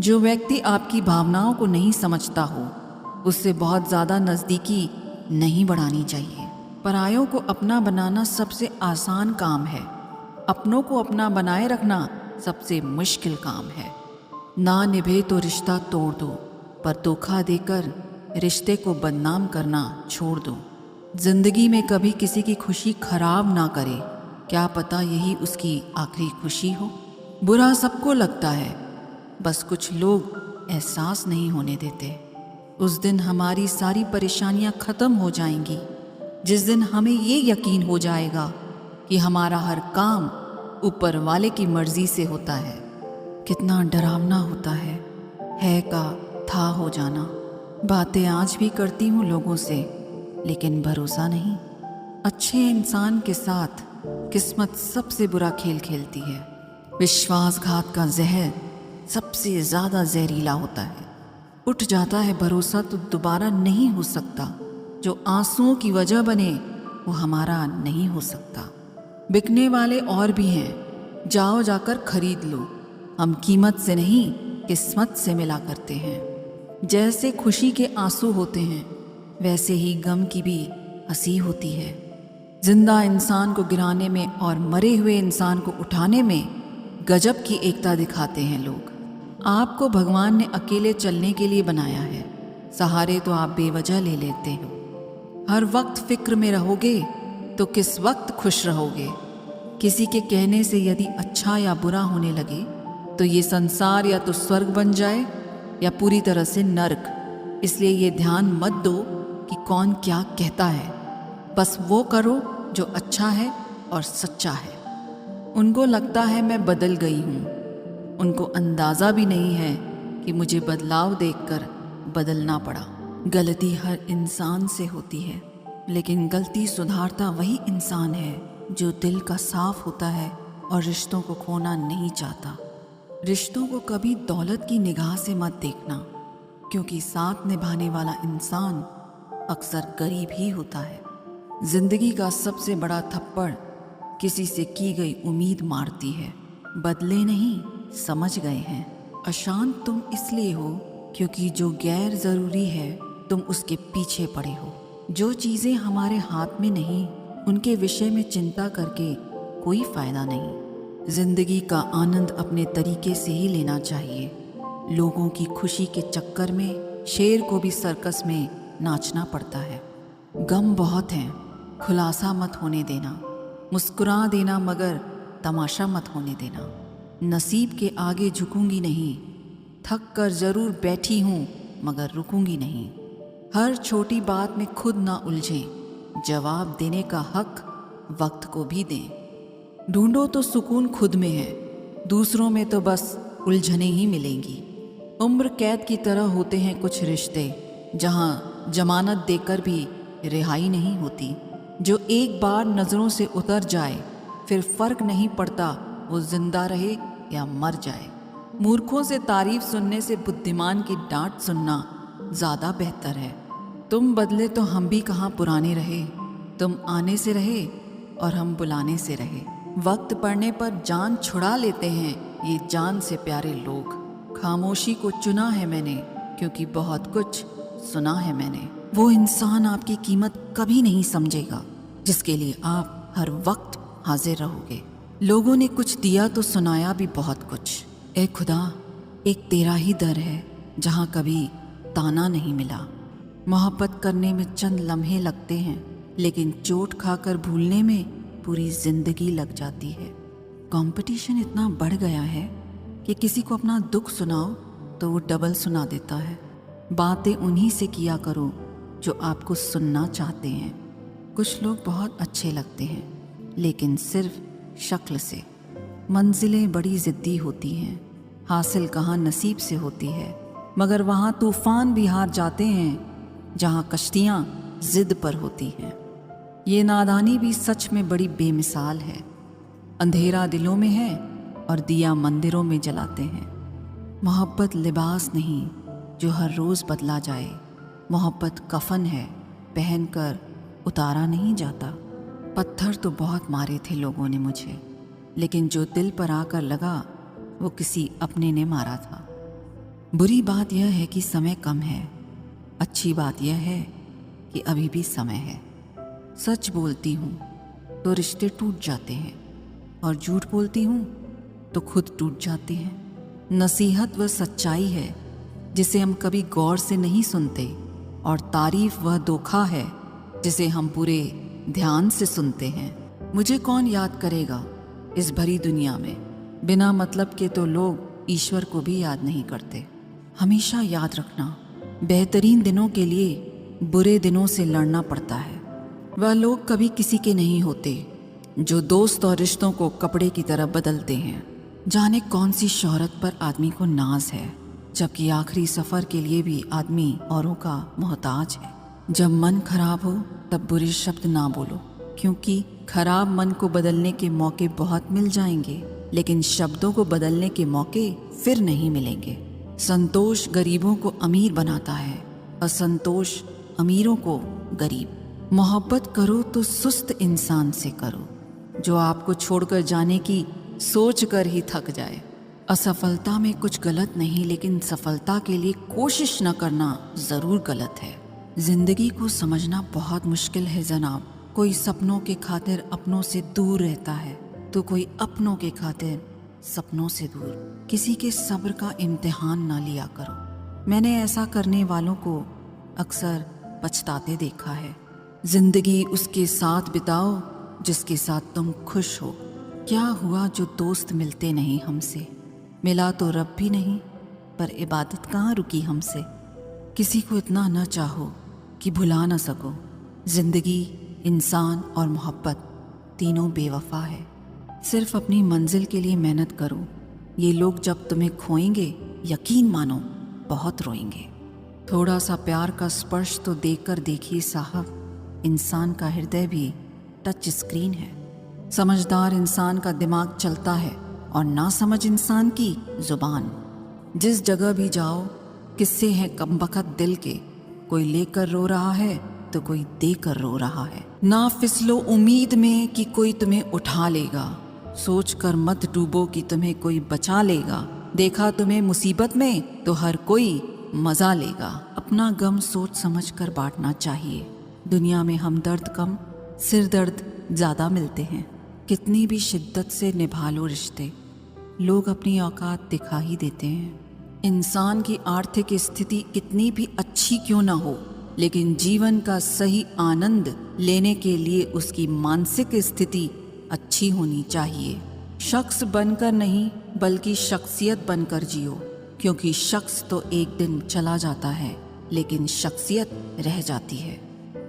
जो व्यक्ति आपकी भावनाओं को नहीं समझता हो उससे बहुत ज़्यादा नज़दीकी नहीं बढ़ानी चाहिए। परायों को अपना बनाना सबसे आसान काम है, अपनों को अपना बनाए रखना सबसे मुश्किल काम है। ना निभे तो रिश्ता तोड़ दो, पर धोखा देकर रिश्ते को बदनाम करना छोड़ दो। जिंदगी में कभी किसी की खुशी खराब ना करे, क्या पता यही उसकी आखिरी खुशी हो। बुरा सबको लगता है, बस कुछ लोग एहसास नहीं होने देते। उस दिन हमारी सारी परेशानियां खत्म हो जाएंगी, जिस दिन हमें ये यकीन हो जाएगा कि हमारा हर काम ऊपर वाले की मर्जी से होता है। कितना डरावना होता है का था हो जाना। बातें आज भी करती हूँ लोगों से, लेकिन भरोसा नहीं। अच्छे इंसान के साथ किस्मत सबसे बुरा खेल खेलती है। विश्वासघात का जहर सबसे ज़्यादा जहरीला होता है। उठ जाता है भरोसा तो दोबारा नहीं हो सकता। जो आंसुओं की वजह बने वो हमारा नहीं हो सकता। बिकने वाले और भी हैं, जाओ जाकर खरीद लो। हम कीमत से नहीं किस्मत से मिला करते हैं। जैसे खुशी के आंसू होते हैं वैसे ही गम की भी हंसी होती है। जिंदा इंसान को गिराने में और मरे हुए इंसान को उठाने में गजब की एकता दिखाते हैं लोग। आपको भगवान ने अकेले चलने के लिए बनाया है, सहारे तो आप बेवजह ले लेते हो। हर वक्त फिक्र में रहोगे तो किस वक्त खुश रहोगे। किसी के कहने से यदि अच्छा या बुरा होने लगे तो ये संसार या तो स्वर्ग बन जाए या पूरी तरह से नर्क। इसलिए ये ध्यान मत दो कि कौन क्या कहता है, बस वो करो जो अच्छा है और सच्चा है। उनको लगता है मैं बदल गई हूँ, उनको अंदाज़ा भी नहीं है कि मुझे बदलाव देखकर बदलना पड़ा। गलती हर इंसान से होती है, लेकिन गलती सुधारता वही इंसान है जो दिल का साफ होता है और रिश्तों को खोना नहीं चाहता। रिश्तों को कभी दौलत की निगाह से मत देखना, क्योंकि साथ निभाने वाला इंसान अक्सर गरीब ही होता है। जिंदगी का सबसे बड़ा थप्पड़ किसी से की गई उम्मीद मारती है। बदले नहीं, समझ गए हैं। अशांत तुम इसलिए हो क्योंकि जो गैर ज़रूरी है तुम उसके पीछे पड़े हो। जो चीज़ें हमारे हाथ में नहीं उनके विषय में चिंता करके कोई फ़ायदा नहीं। जिंदगी का आनंद अपने तरीके से ही लेना चाहिए। लोगों की खुशी के चक्कर में शेर को भी सर्कस में नाचना पड़ता है। गम बहुत हैं, खुलासा मत होने देना। मुस्कुरा देना मगर तमाशा मत होने देना। नसीब के आगे झुकूंगी नहीं, थक कर ज़रूर बैठी हूँ मगर रुकूंगी नहीं। हर छोटी बात में खुद ना उलझें, जवाब देने का हक वक्त को भी दें। ढूंढो तो सुकून खुद में है, दूसरों में तो बस उलझने ही मिलेंगी। उम्र कैद की तरह होते हैं कुछ रिश्ते, जहाँ जमानत देकर भी रिहाई नहीं होती। जो एक बार नज़रों से उतर जाए फिर फर्क नहीं पड़ता वो जिंदा रहे या मर जाए। मूर्खों से तारीफ सुनने से बुद्धिमान की डांट सुनना ज़्यादा बेहतर है। तुम बदले तो हम भी कहाँ पुराने रहे। तुम आने से रहे और हम बुलाने से रहे। वक्त पड़ने पर जान छुड़ा लेते हैं ये जान से प्यारे लोग। खामोशी को चुना है मैंने क्योंकि बहुत कुछ सुना है मैंने। वो इंसान आपकी कीमत कभी नहीं समझेगा जिसके लिए आप हर वक्त हाजिर रहोगे। लोगों ने कुछ दिया तो सुनाया भी बहुत कुछ। ए खुदा, एक तेरा ही दर है जहाँ कभी ताना नहीं मिला। मोहब्बत करने में चंद लम्हे लगते हैं, लेकिन चोट खाकर भूलने में पूरी जिंदगी लग जाती है। कंपटीशन इतना बढ़ गया है कि किसी को अपना दुख सुनाओ तो वो डबल सुना देता है। बातें उन्हीं से किया करो जो आपको सुनना चाहते हैं। कुछ लोग बहुत अच्छे लगते हैं, लेकिन सिर्फ शक्ल से। मंजिलें बड़ी ज़िद्दी होती हैं, हासिल कहाँ नसीब से होती है, मगर वहाँ तूफ़ान भी हार जाते हैं जहाँ कश्तियाँ ज़िद पर होती हैं। ये नादानी भी सच में बड़ी बेमिसाल है। अंधेरा दिलों में है और दिया मंदिरों में जलाते हैं। मोहब्बत लिबास नहीं जो हर रोज़ बदला जाए। मोहब्बत कफन है, पहनकर उतारा नहीं जाता। पत्थर तो बहुत मारे थे लोगों ने मुझे, लेकिन जो दिल पर आकर लगा वो किसी अपने ने मारा था। बुरी बात यह है कि समय कम है, अच्छी बात यह है कि अभी भी समय है। सच बोलती हूँ तो रिश्ते टूट जाते हैं और झूठ बोलती हूँ तो खुद टूट जाते हैं। नसीहत वह सच्चाई है जिसे हम कभी गौर से नहीं सुनते, और तारीफ वह धोखा है जिसे हम पूरे ध्यान से सुनते हैं। मुझे कौन याद करेगा इस भरी दुनिया में? बिना मतलब के तो लोग ईश्वर को भी याद नहीं करते। हमेशा याद रखना, बेहतरीन दिनों के लिए बुरे दिनों से लड़ना पड़ता है। वह लोग कभी किसी के नहीं होते जो दोस्त और रिश्तों को कपड़े की तरह बदलते हैं। जाने कौन सी शोहरत पर आदमी को नाज है, जबकि आखिरी सफर के लिए भी आदमी औरों का मोहताज है। जब मन खराब हो तब बुरे शब्द ना बोलो, क्योंकि खराब मन को बदलने के मौके बहुत मिल जाएंगे, लेकिन शब्दों को बदलने के मौके फिर नहीं मिलेंगे। संतोष गरीबों को अमीर बनाता है, असंतोष अमीरों को गरीब। मोहब्बत करो तो सुस्त इंसान से करो, जो आपको छोड़कर जाने की सोच कर ही थक जाए। असफलता में कुछ गलत नहीं, लेकिन सफलता के लिए कोशिश न करना जरूर गलत है। जिंदगी को समझना बहुत मुश्किल है जनाब। कोई सपनों के खातिर अपनों से दूर रहता है तो कोई अपनों के खातिर सपनों से दूर। किसी के सब्र का इम्तिहान ना लिया करो। मैंने ऐसा करने वालों को अक्सर पछताते देखा है। जिंदगी उसके साथ बिताओ जिसके साथ तुम खुश हो। क्या हुआ जो दोस्त मिलते नहीं हमसे? मिला तो रब भी नहीं, पर इबादत कहाँ रुकी हमसे। किसी को इतना न चाहो कि भुला न सको। जिंदगी, इंसान और मोहब्बत तीनों बेवफा है। सिर्फ अपनी मंजिल के लिए मेहनत करो। ये लोग जब तुम्हें खोएंगे, यकीन मानो बहुत रोएंगे। थोड़ा सा प्यार का स्पर्श तो देकर देखिए साहब, इंसान का हृदय भी टच स्क्रीन है। समझदार इंसान का दिमाग चलता है और नासमझ इंसान की जुबान। जिस जगह भी जाओ किस्से हैं कमबख्त दिल के। कोई लेकर रो रहा है तो कोई देकर रो रहा है। ना फिसलो उम्मीद में कि कोई तुम्हें उठा लेगा। सोच कर मत डूबो कि तुम्हें कोई बचा लेगा। देखा तुम्हें मुसीबत में तो हर कोई मजा लेगा। अपना गम सोच समझ कर बांटना चाहिए। दुनिया में हमदर्द कम, सिर दर्द ज़्यादा मिलते हैं। कितनी भी शिद्दत से निभा लो रिश्ते, लोग अपनी औकात दिखा ही देते हैं। इंसान की आर्थिक स्थिति कितनी भी अच्छी क्यों ना हो, लेकिन जीवन का सही आनंद लेने के लिए उसकी मानसिक स्थिति अच्छी होनी चाहिए। शख्स बनकर नहीं बल्कि शख्सियत बनकर जियो, क्योंकि शख्स तो एक दिन चला जाता है लेकिन शख्सियत रह जाती है।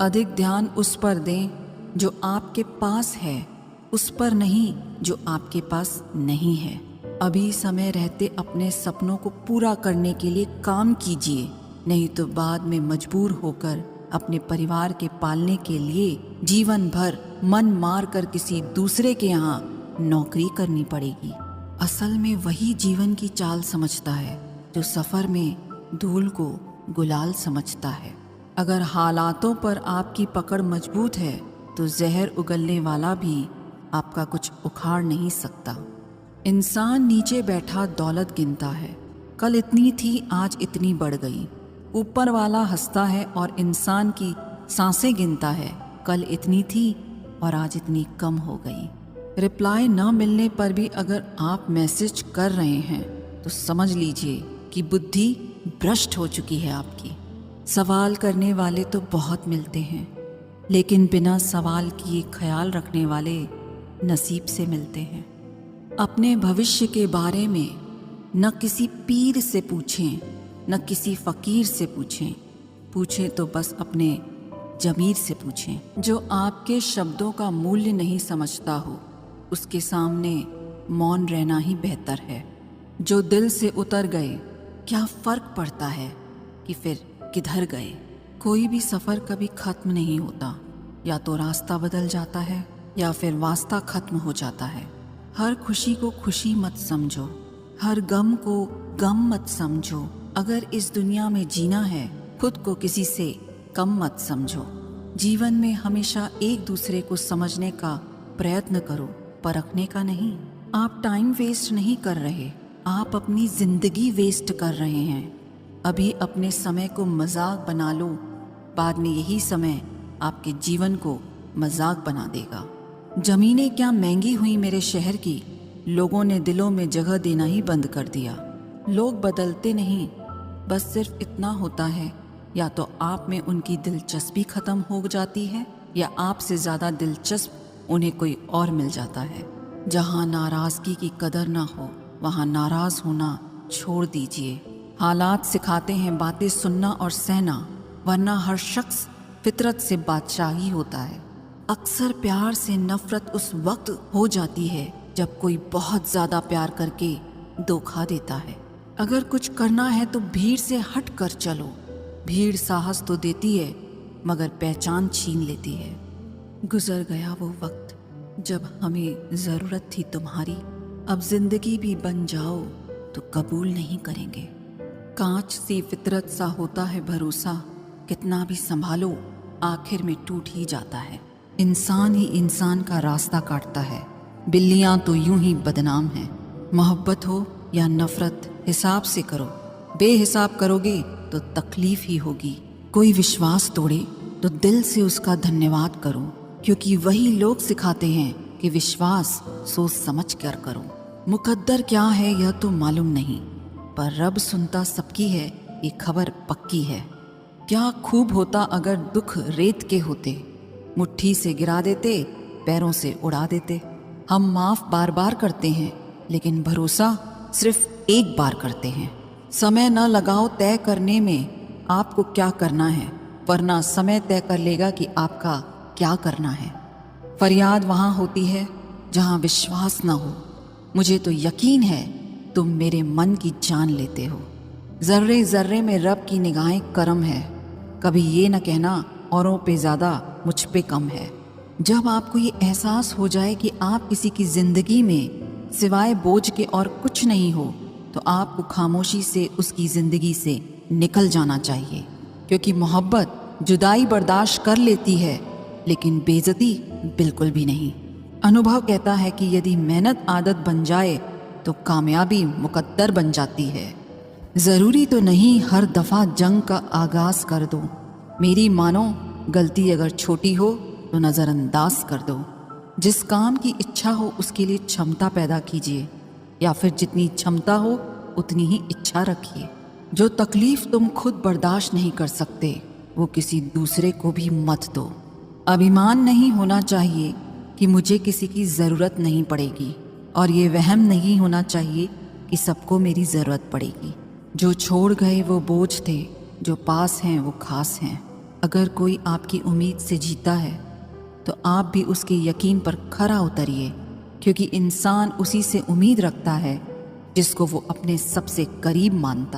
अधिक ध्यान उस पर दें जो आपके पास है, उस पर नहीं जो आपके पास नहीं है। अभी समय रहते अपने सपनों को पूरा करने के लिए काम कीजिए, नहीं तो बाद में मजबूर होकर अपने परिवार के पालने के लिए जीवन भर मन मार कर किसी दूसरे के यहाँ नौकरी करनी पड़ेगी। असल में वही जीवन की चाल समझता है जो सफ़र में धूल को गुलाल समझता है। अगर हालातों पर आपकी पकड़ मजबूत है तो जहर उगलने वाला भी आपका कुछ उखाड़ नहीं सकता। इंसान नीचे बैठा दौलत गिनता है, कल इतनी थी आज इतनी बढ़ गई। ऊपर वाला हंसता है और इंसान की सांसें गिनता है, कल इतनी थी और आज इतनी कम हो गई। रिप्लाई न मिलने पर भी अगर आप मैसेज कर रहे हैं तो समझ लीजिए कि बुद्धि भ्रष्ट हो चुकी है आपकी। सवाल करने वाले तो बहुत मिलते हैं, लेकिन बिना सवाल किए ख्याल रखने वाले नसीब से मिलते हैं। अपने भविष्य के बारे में न किसी पीर से पूछें, न किसी फ़कीर से पूछें तो बस अपने जमीर से पूछें। जो आपके शब्दों का मूल्य नहीं समझता हो, उसके सामने मौन रहना ही बेहतर है। जो दिल से उतर गए, क्या फ़र्क पड़ता है कि फिर किधर गए। कोई भी सफ़र कभी ख़त्म नहीं होता, या तो रास्ता बदल जाता है या फिर वास्ता ख़त्म हो जाता है। हर खुशी को खुशी मत समझो, हर गम को गम मत समझो। अगर इस दुनिया में जीना है, खुद को किसी से कम मत समझो। जीवन में हमेशा एक दूसरे को समझने का प्रयत्न करो, परखने का नहीं। आप टाइम वेस्ट नहीं कर रहे, आप अपनी जिंदगी वेस्ट कर रहे हैं। अभी अपने समय को मजाक बना लो, बाद में यही समय आपके जीवन को मजाक बना देगा। जमीनें क्या महंगी हुई मेरे शहर की, लोगों ने दिलों में जगह देना ही बंद कर दिया। लोग बदलते नहीं, बस सिर्फ इतना होता है, या तो आप में उनकी दिलचस्पी खत्म हो जाती है या आपसे ज़्यादा दिलचस्प उन्हें कोई और मिल जाता है। जहाँ नाराज़गी की कदर ना हो वहाँ नाराज़ होना छोड़ दीजिए। हालात सिखाते हैं बातें सुनना और सहना, वरना हर शख्स फितरत से बादशाही होता है। अक्सर प्यार से नफरत उस वक्त हो जाती है जब कोई बहुत ज़्यादा प्यार करके धोखा देता है। अगर कुछ करना है तो भीड़ से हट कर चलो। भीड़ साहस तो देती है मगर पहचान छीन लेती है। गुजर गया वो वक्त जब हमें ज़रूरत थी तुम्हारी, अब जिंदगी भी बन जाओ तो कबूल नहीं करेंगे। कांच सी फितरत सा होता है भरोसा, कितना भी संभालो आखिर में टूट ही जाता है। इंसान ही इंसान का रास्ता काटता है, बिल्लियां तो यूं ही बदनाम हैं। मोहब्बत हो या नफरत हिसाब से करो, बेहिसाब करोगे तो तकलीफ ही होगी। कोई विश्वास तोड़े तो दिल से उसका धन्यवाद करो, क्योंकि वही लोग सिखाते हैं कि विश्वास सोच समझ कर करो। मुकद्दर क्या है यह तो मालूम नहीं, पर रब सुनता सबकी है ये खबर पक्की है। क्या खूब होता अगर दुख रेत के होते, मुट्ठी से गिरा देते, पैरों से उड़ा देते। हम माफ बार बार करते हैं लेकिन भरोसा सिर्फ एक बार करते हैं। समय न लगाओ तय करने में आपको क्या करना है, वरना समय तय कर लेगा कि आपका क्या करना है। फरियाद वहाँ होती है जहाँ विश्वास न हो। मुझे तो यकीन है तुम मेरे मन की जान लेते हो। जर्रे जर्रे में रब की निगाहें करम है, कभी ये न कहना औरों पे ज़्यादा मुझ पे कम है। जब आपको ये एहसास हो जाए कि आप किसी की ज़िंदगी में सिवाय बोझ के और कुछ नहीं हो, तो आपको खामोशी से उसकी ज़िंदगी से निकल जाना चाहिए, क्योंकि मोहब्बत जुदाई बर्दाश्त कर लेती है लेकिन बेइज्जती बिल्कुल भी नहीं। अनुभव कहता है कि यदि मेहनत आदत बन जाए तो कामयाबी मुकद्दर बन जाती है। ज़रूरी तो नहीं हर दफ़ा जंग का आगाज़ कर दो। मेरी मानो गलती अगर छोटी हो तो नज़रअंदाज कर दो। जिस काम की इच्छा हो उसके लिए क्षमता पैदा कीजिए, या फिर जितनी क्षमता हो उतनी ही इच्छा रखिए। जो तकलीफ़ तुम खुद बर्दाश्त नहीं कर सकते वो किसी दूसरे को भी मत दो। अभिमान नहीं होना चाहिए कि मुझे किसी की ज़रूरत नहीं पड़ेगी, और ये वहम नहीं होना चाहिए कि सबको मेरी ज़रूरत पड़ेगी। जो छोड़ गए वो बोझ थे, जो पास हैं वो खास हैं। अगर कोई आपकी उम्मीद से जीता है तो आप भी उसके यकीन पर खरा उतरिए, क्योंकि इंसान उसी से उम्मीद रखता है जिसको वो अपने सबसे करीब मानता